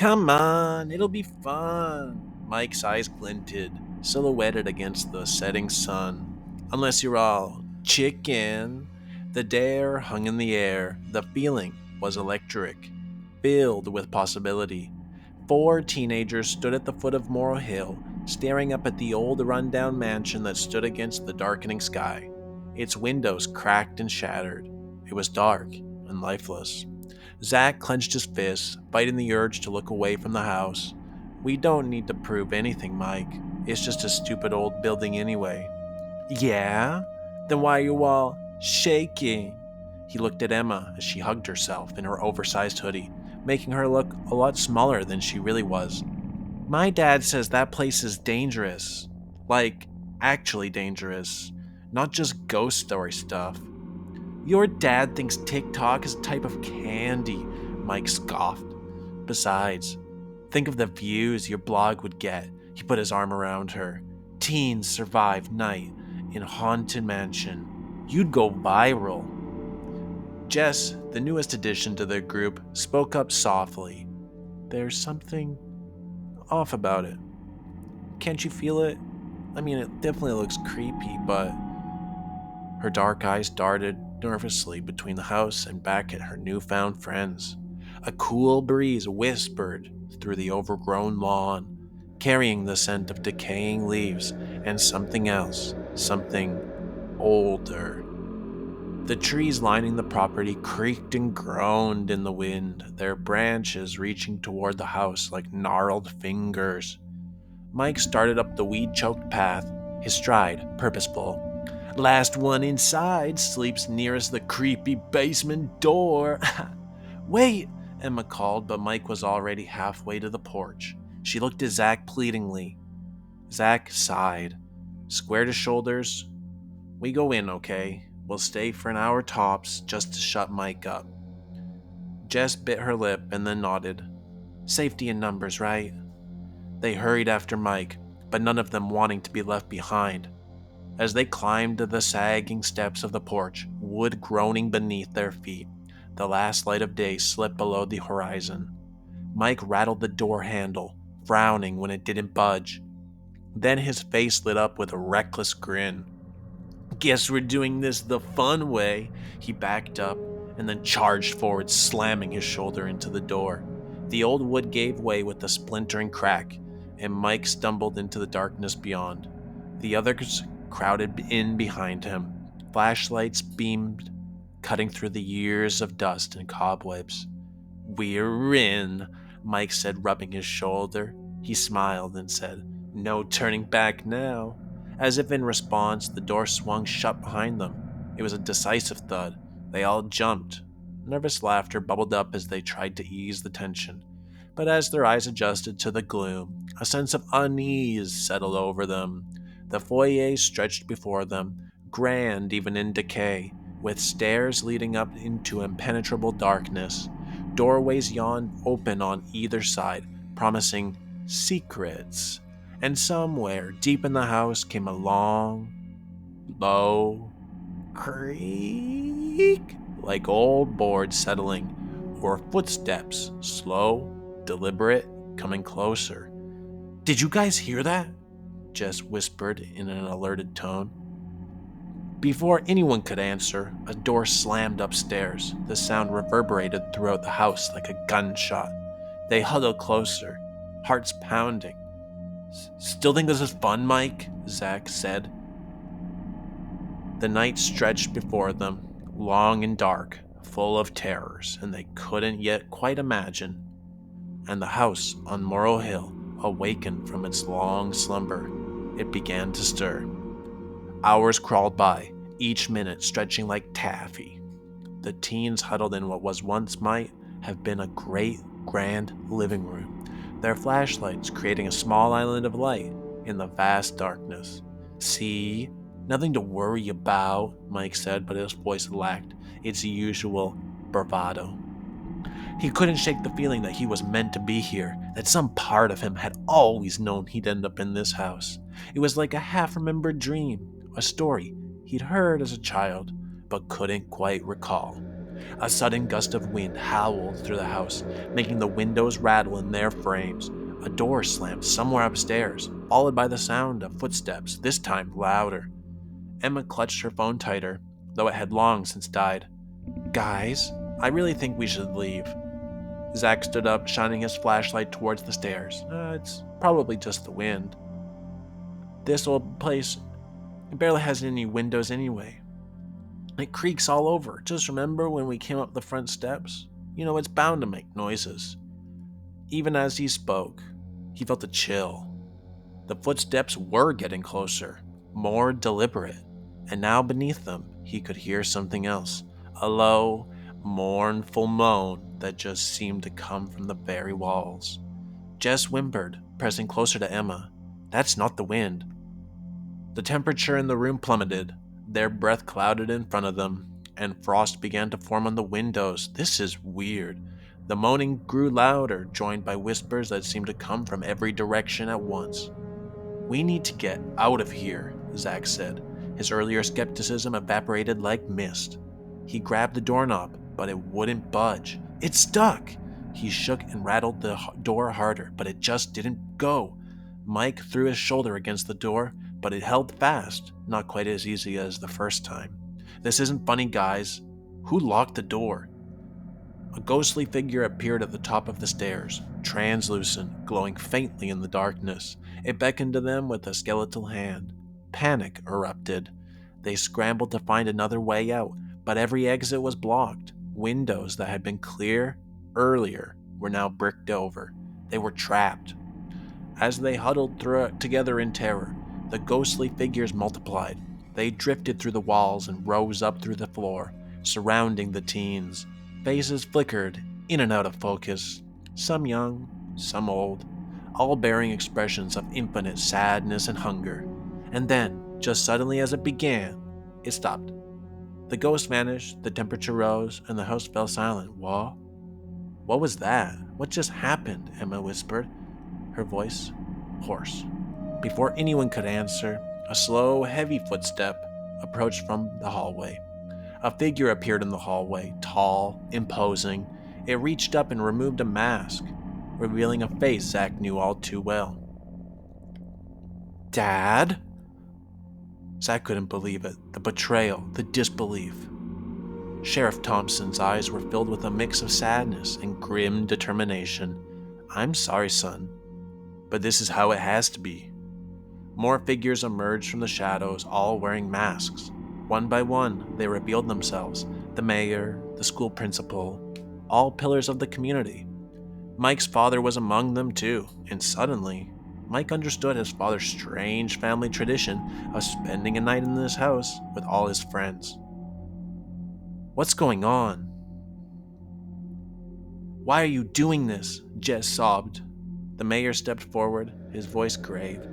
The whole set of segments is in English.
Come on, it'll be fun. Mike's eyes glinted, silhouetted against the setting sun. Unless you're all chicken. The dare hung in the air. The feeling was electric, filled with possibility. Four teenagers stood at the foot of Morrow Hill, staring up at the old rundown mansion that stood against the darkening sky. Its windows cracked and shattered. It was dark and lifeless. Zach clenched his fists, fighting the urge to look away from the house. We don't need to prove anything, Mike. It's just a stupid old building anyway. Yeah? Then why are you all shaking? He looked at Emma as she hugged herself in her oversized hoodie, making her look a lot smaller than she really was. My dad says that place is dangerous. Like, actually dangerous. Not just ghost story stuff. Your dad thinks TikTok is a type of candy, Mike scoffed. Besides, think of the views your blog would get. He put his arm around her. Teens survive night in haunted mansion. You'd go viral. Jess, the newest addition to the group, spoke up softly. There's something off about it. Can't you feel it? I mean, it definitely looks creepy, but... Her dark eyes darted nervously between the house and back at her newfound friends. A cool breeze whispered through the overgrown lawn, carrying the scent of decaying leaves and something else, something older. The trees lining the property creaked and groaned in the wind, their branches reaching toward the house like gnarled fingers. Mike started up the weed-choked path, his stride purposeful. Last one inside sleeps nearest the creepy basement door. Wait, Emma called, but Mike was already halfway to the porch. She looked at Zach pleadingly. Zach sighed, squared his shoulders. We go in, okay? We'll stay for an hour tops just to shut Mike up. Jess bit her lip and then nodded. Safety in numbers, right? They hurried after Mike, but none of them wanting to be left behind. As they climbed the sagging steps of the porch, wood groaning beneath their feet, the last light of day slipped below the horizon. Mike rattled the door handle, frowning when it didn't budge. Then his face lit up with a reckless grin. Guess we're doing this the fun way. He backed up and then charged forward, slamming his shoulder into the door. The old wood gave way with a splintering crack, and Mike stumbled into the darkness beyond. The others crowded in behind him. Flashlights beamed, cutting through the years of dust and cobwebs. We're in, Mike said, rubbing his shoulder. He smiled and said, no turning back now. As if in response, the door swung shut behind them. It was a decisive thud. They all jumped. Nervous laughter bubbled up as they tried to ease the tension. But as their eyes adjusted to the gloom, a sense of unease settled over them. The foyer stretched before them, grand even in decay, with stairs leading up into impenetrable darkness. Doorways yawned open on either side, promising secrets. And somewhere deep in the house came a long, low creak, like old boards settling, or footsteps, slow, deliberate, coming closer. Did you guys hear that? Jess whispered in an alerted tone. Before anyone could answer, a door slammed upstairs. The sound reverberated throughout the house like a gunshot. They huddled closer, hearts pounding. Still think this is fun, Mike? Zach said. The night stretched before them, long and dark, full of terrors, and they couldn't yet quite imagine. And the house on Morrow Hill awakened from its long slumber. It began to stir. Hours crawled by, each minute stretching like taffy. The teens huddled in what was once might have been a great, grand living room, their flashlights creating a small island of light in the vast darkness. See? Nothing to worry about, Mike said, but his voice lacked its usual bravado. He couldn't shake the feeling that he was meant to be here, that some part of him had always known he'd end up in this house. It was like a half-remembered dream, a story he'd heard as a child, but couldn't quite recall. A sudden gust of wind howled through the house, making the windows rattle in their frames. A door slammed somewhere upstairs, followed by the sound of footsteps, this time louder. Emma clutched her phone tighter, though it had long since died. Guys, I really think we should leave. Zach stood up, shining his flashlight towards the stairs. It's probably just the wind. This old place, it barely has any windows anyway. It creaks all over. Just remember when we came up the front steps? You know, it's bound to make noises. Even as he spoke, he felt a chill. The footsteps were getting closer, more deliberate, and now beneath them, he could hear something else. A low, mournful moan that just seemed to come from the very walls. Jess whimpered, pressing closer to Emma. That's not the wind. The temperature in the room plummeted. Their breath clouded in front of them, and frost began to form on the windows. This is weird. The moaning grew louder, joined by whispers that seemed to come from every direction at once. We need to get out of here, Zach said. His earlier skepticism evaporated like mist. He grabbed the doorknob, but it wouldn't budge. It stuck! He shook and rattled the door harder, but it just didn't go. Mike threw his shoulder against the door, but it held fast, not quite as easy as the first time. This isn't funny, guys. Who locked the door? A ghostly figure appeared at the top of the stairs, translucent, glowing faintly in the darkness. It beckoned to them with a skeletal hand. Panic erupted. They scrambled to find another way out, but every exit was blocked. Windows that had been clear earlier were now bricked over. They were trapped. As they huddled together in terror, the ghostly figures multiplied. They drifted through the walls and rose up through the floor, surrounding the teens. Faces flickered in and out of focus, some young, some old, all bearing expressions of infinite sadness and hunger. And then, just suddenly as it began, it stopped. The ghost vanished, the temperature rose, and the house fell silent. What was that? What just happened? Emma whispered, her voice hoarse. Before anyone could answer, a slow, heavy footstep approached from the hallway. A figure appeared in the hallway, tall, imposing. It reached up and removed a mask, revealing a face Zach knew all too well. Dad? Zach couldn't believe it. The betrayal, the disbelief. Sheriff Thompson's eyes were filled with a mix of sadness and grim determination. I'm sorry, son, but this is how it has to be. More figures emerged from the shadows, all wearing masks. One by one, they revealed themselves. The mayor, the school principal, all pillars of the community. Mike's father was among them too, and suddenly, Mike understood his father's strange family tradition of spending a night in this house with all his friends. What's going on? Why are you doing this? Jess sobbed. The mayor stepped forward, his voice grave.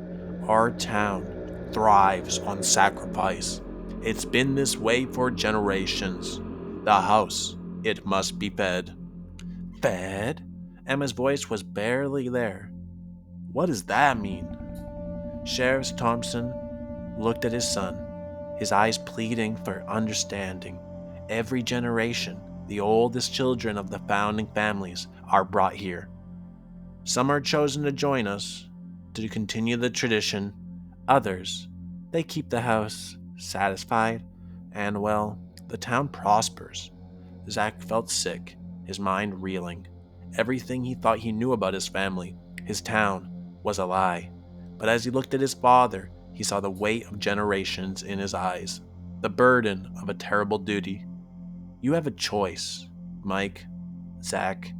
Our town thrives on sacrifice. It's been this way for generations. The house, it must be fed. Fed? Emma's voice was barely there. What does that mean? Sheriff Thompson looked at his son, his eyes pleading for understanding. Every generation, the oldest children of the founding families are brought here. Some are chosen to join us, to continue the tradition. Others, they keep the house satisfied, and well, the town prospers. Zach felt sick, his mind reeling. Everything he thought he knew about his family, his town, was a lie. But as he looked at his father, he saw the weight of generations in his eyes, the burden of a terrible duty. You have a choice, Mike, Zach,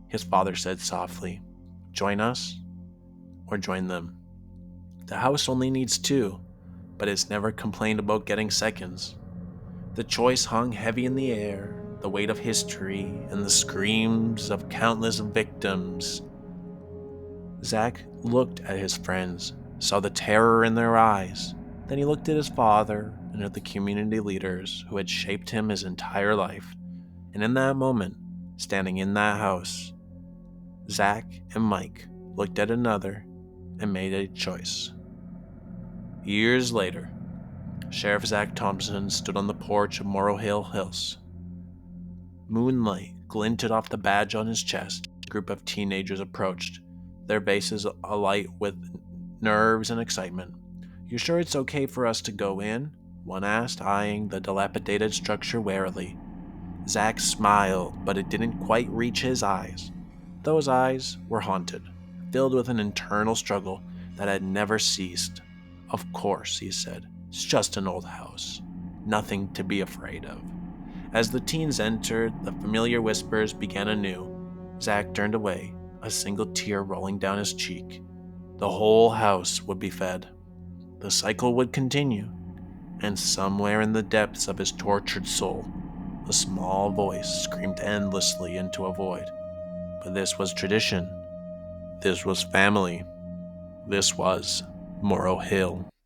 his father said softly. Join us, or join them. The house only needs two, but it's never complained about getting seconds. The choice hung heavy in the air, the weight of history and the screams of countless victims. Zach looked at his friends, saw the terror in their eyes. Then he looked at his father and at the community leaders who had shaped him his entire life. And in that moment, standing in that house, Zach and Mike looked at another and made a choice. Years later, Sheriff Zach Thompson stood on the porch of Morrow Hill Hills. Moonlight glinted off the badge on his chest. A group of teenagers approached, their faces alight with nerves and excitement. "You sure it's okay for us to go in?" one asked, eyeing the dilapidated structure warily. Zack smiled, but it didn't quite reach his eyes. Those eyes were haunted, filled with an internal struggle that had never ceased. "Of course," he said. "It's just an old house. Nothing to be afraid of." As the teens entered, the familiar whispers began anew. Zack turned away, a single tear rolling down his cheek. The whole house would be fed. The cycle would continue, and somewhere in the depths of his tortured soul, a small voice screamed endlessly into a void. But this was tradition. This was family. This was Morrow Hill.